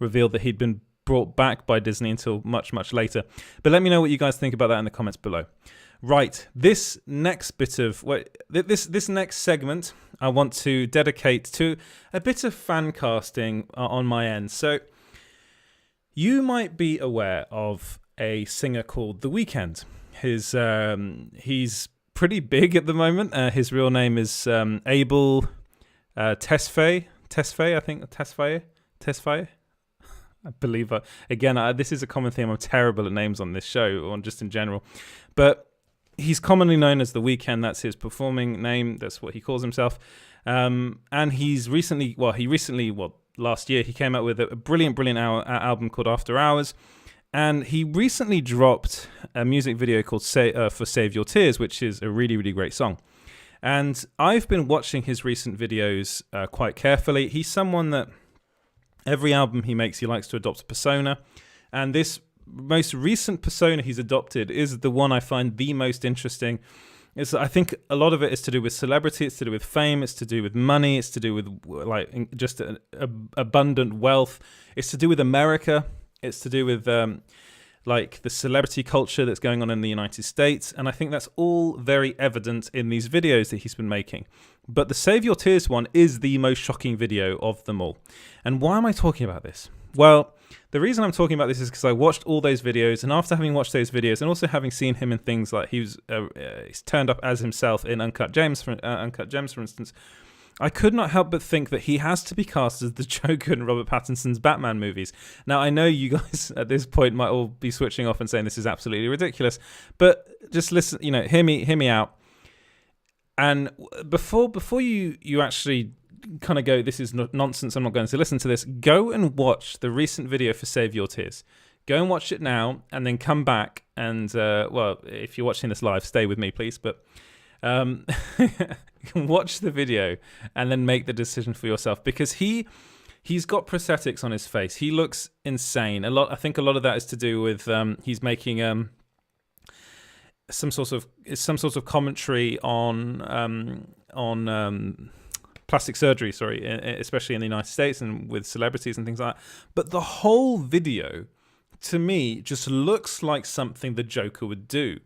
revealed that he'd been brought back by Disney until much, much later. But let me know what you guys think about that in the comments below. Right, this next segment I want to dedicate to a bit of fan casting on my end. So you might be aware of a singer called The Weeknd. He's pretty big at the moment. His real name is Abel Tesfaye. I think Tesfaye. I believe. This is a common theme. I'm terrible at names on this show, or just in general. But he's commonly known as The Weeknd. That's his performing name. That's what he calls himself. And he's recently, last year, he came out with a brilliant album called After Hours. And he recently dropped a music video called for Save Your Tears, which is a really, really great song. And I've been watching his recent videos quite carefully. He's someone that every album he makes, he likes to adopt a persona. And this most recent persona he's adopted is the one I find the most interesting. I think a lot of it is to do with celebrity, it's to do with fame, it's to do with money, it's to do with just abundant wealth, it's to do with America, it's to do with the celebrity culture that's going on in the United States. And I think that's all very evident in these videos that he's been making. But the Save Your Tears one is the most shocking video of them all. And why am I talking about this? Well, the reason I'm talking about this is because I watched all those videos, and after having watched those videos, and also having seen him in things like he's turned up as himself in Uncut Gems, for instance, I could not help but think that he has to be cast as the Joker in Robert Pattinson's Batman movies. Now, I know you guys at this point might all be switching off and saying this is absolutely ridiculous, but just listen, hear me out. And before you actually kind of go, this is nonsense, I'm not going to listen to this, go and watch the recent video for Save Your Tears. Go and watch it now, and then come back and, if you're watching this live, stay with me, please, but watch the video and then make the decision for yourself, because he's got prosthetics on his face. He looks insane. I think a lot of that is to do with he's making some sort of commentary on plastic surgery, especially in the United States and with celebrities and things like that. But the whole video, to me, just looks like something the Joker would do.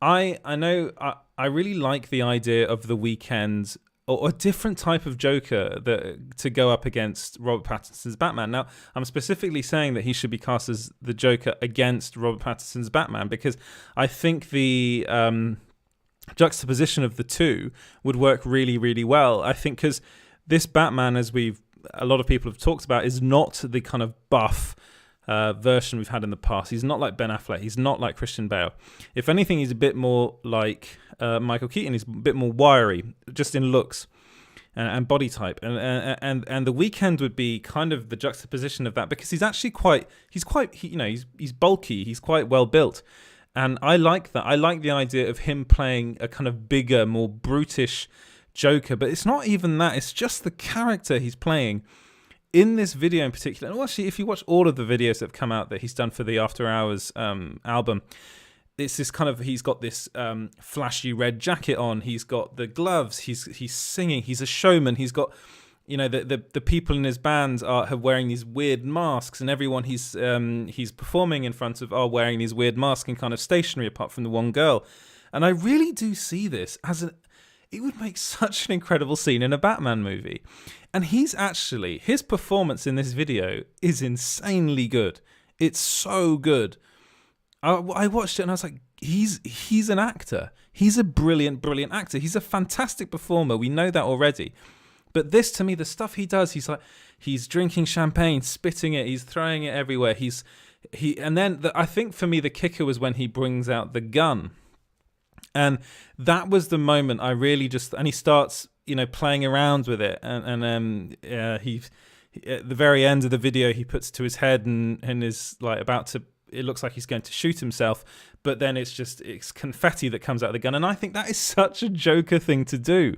I know I really like the idea of The Weeknd, or a different type of Joker to go up against Robert Pattinson's Batman. Now, I'm specifically saying that he should be cast as the Joker against Robert Pattinson's Batman, because I think the juxtaposition of the two would work really, really well. I think because this Batman, as a lot of people have talked about, is not the kind of buff version we've had in the past. He's not like Ben Affleck. He's not like Christian Bale. If anything, he's a bit more like Michael Keaton. He's a bit more wiry, just in looks and body type. And The Weeknd would be kind of the juxtaposition of that, because he's actually he's bulky. He's quite well built. And I like that. I like the idea of him playing a kind of bigger, more brutish Joker. But it's not even that. It's just the character he's playing in this video in particular. And actually, if you watch all of the videos that have come out that he's done for the After Hours album, it's this kind of, he's got this flashy red jacket on. He's got the gloves. He's singing. He's a showman. He's got, the people in his band are wearing these weird masks, and everyone he's performing in front of are wearing these weird masks and kind of stationary, apart from the one girl. And I really do see this as it would make such an incredible scene in a Batman movie. And his performance in this video is insanely good. It's so good. I watched it and I was like, he's an actor. He's a brilliant, brilliant actor. He's a fantastic performer. We know that already. But this, to me, the stuff he does, he's drinking champagne, spitting it, he's throwing it everywhere. I think for me, the kicker was when he brings out the gun. And that was the moment I really and he starts, playing around with it. And he, at the very end of the video, he puts it to his head and is like about to, it looks like he's going to shoot himself. But then it's confetti that comes out of the gun. And I think that is such a Joker thing to do.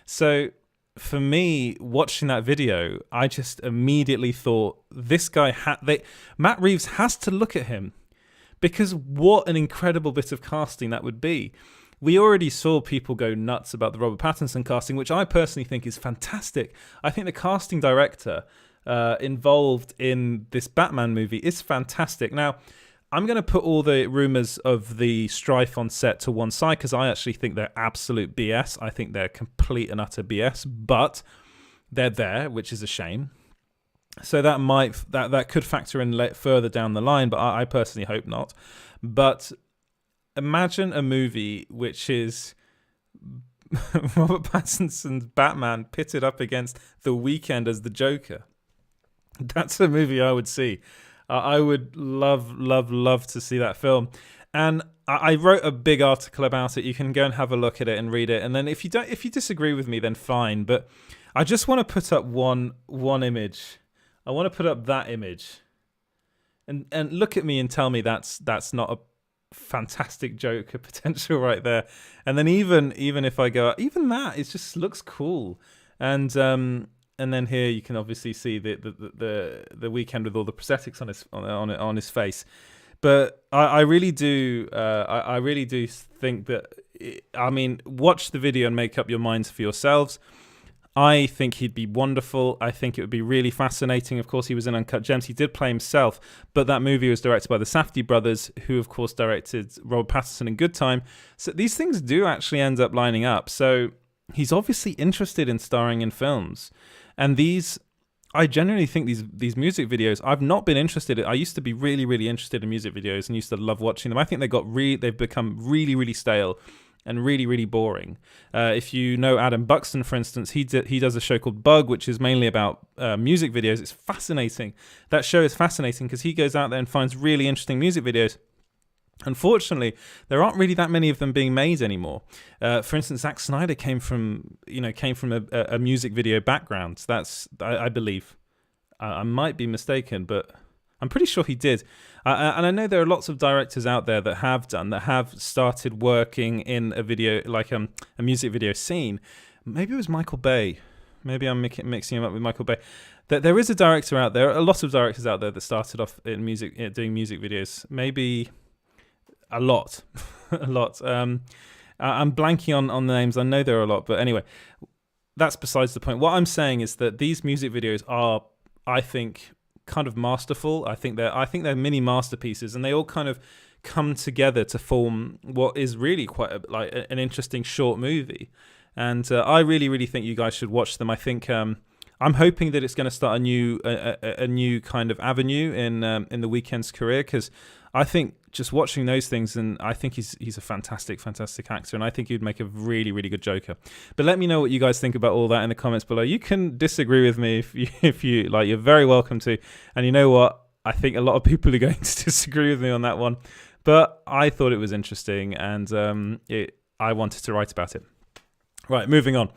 So for me, watching that video, I just immediately thought, this guy, Matt Reeves has to look at him. Because what an incredible bit of casting that would be. We already saw people go nuts about the Robert Pattinson casting, which I personally think is fantastic. I think the casting director, involved in this Batman movie is fantastic. Now, I'm going to put all the rumors of the strife on set to one side because I actually think they're absolute BS. I think they're complete and utter BS, but they're there, which is a shame. So that could factor in further down the line, but I personally hope not. But imagine a movie which is Robert Pattinson's Batman pitted up against The Weeknd as the Joker. That's a movie I would see. I would love to see that film. And I wrote a big article about it. You can go and have a look at it and read it. And then if you disagree with me, then fine. But I just want to put up one image. I want to put up that image. And look at me and tell me that's not a fantastic Joker potential right there. And then even if I go, even that, it just looks cool. And then here you can obviously see the Weeknd with all the prosthetics on his face. But I really do I really do think that watch the video and make up your minds for yourselves. I think he'd be wonderful. I think it would be really fascinating. Of course, he was in Uncut Gems. He did play himself, but that movie was directed by the Safdie brothers, who of course directed Robert Pattinson in Good Time. So these things do actually end up lining up. So he's obviously interested in starring in films. And I generally think these music videos, I've not been interested in. I used to be really, really interested in music videos and used to love watching them. I think they've become really, really stale and really, really boring. If you know Adam Buxton, for instance, he does a show called Bug, which is mainly about music videos. It's fascinating. That show is fascinating because he goes out there and finds really interesting music videos. Unfortunately, there aren't really that many of them being made anymore. For instance, Zack Snyder came from a music video background. That's I believe. I might be mistaken, but I'm pretty sure he did. And I know there are lots of directors out there that have started working in a video, like a music video scene. Maybe it was Michael Bay. Maybe I'm mixing him up with Michael Bay. There is a director out there, a lot of directors out there that started off in music, doing music videos. Maybe a lot. a lot. I'm blanking on the names. I know there are a lot, but anyway, that's besides the point. What I'm saying is that these music videos are, I think, kind of masterful. I think they're mini masterpieces, and they all kind of come together to form what is really quite an interesting short movie. And I really, really think you guys should watch them. I think I'm hoping that it's going to start a new kind of avenue in the Weeknd's career, because I think just watching those things, and I think he's a fantastic actor, and I think he'd make a really, really good Joker. But let me know what you guys think about all that in the comments below. You can disagree with me if you like. You're very welcome to. And you know what? I think a lot of people are going to disagree with me on that one, but I thought it was interesting, and I wanted to write about it. Right, moving on.